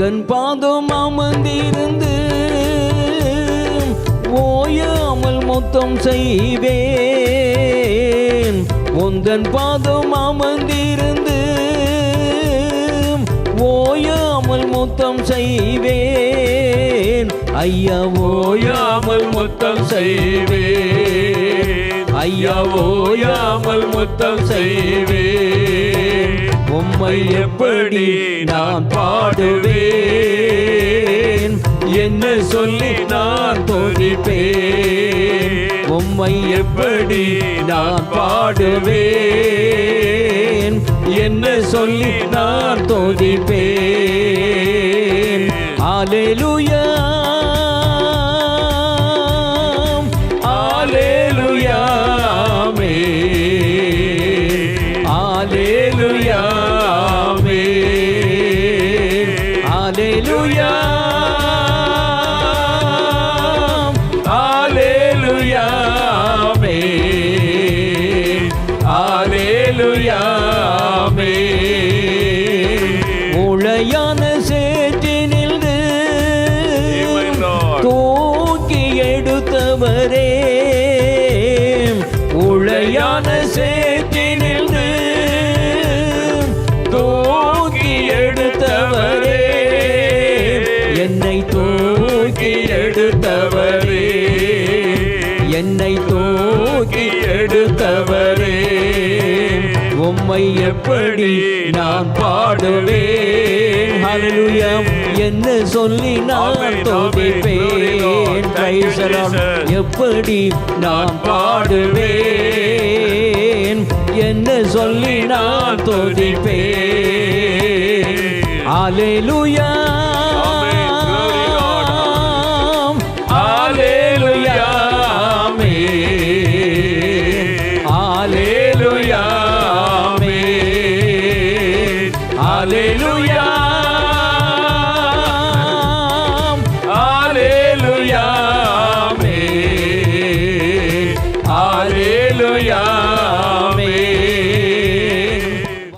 உந்தன் பாதம் அமர்ந்திருந்து ஓயாமல் முத்தம் செய்வேன். உந்தன் பாதம் அமர்ந்திருந்து ஓயாமல் முத்தம் செய்வேன். ஐயா ஓயாமல் முத்தம் செய்வேன். ஐயா ஓயாமல் முத்தம் செய்வேன். உம்மை எப்படி நான் பாடுவேன், என்ன சொல்லி நான் துதிப்பேன். உம்மை எப்படி நான் பாடுவேன், என்ன சொல்லி நான் துதிப்பேன். அல்லேலூயா அல்லேலூயா ஆமென். அல்லேலூயா ஆமென். அல்லேலூயா அல்லேலூயா ஆமென். அல்லேலூயா ஆமென். உளையான சேற்றினின்று தூக்கி எடுத்தவரே, உளையான சேற்றினின்று தூக்கி எடுத்தவரே, என்னை தூக்கி எடுத்தவரே, என்னை தூக்கி எடுத்தவரே. உம்மை எப்படி நான் பாடுவேன். ஹல்லேலூயா என்ன சொல்லி நான் துதிப்பேன். Praise the Lord. எப்படி நான் பாடுவேன், என்ன சொல்லி நான் துதிப்பேன். அல்லேலூயா அல்லேலூயா ஆமென். அல்லேலூயா ஆமென். அல்லேலூயா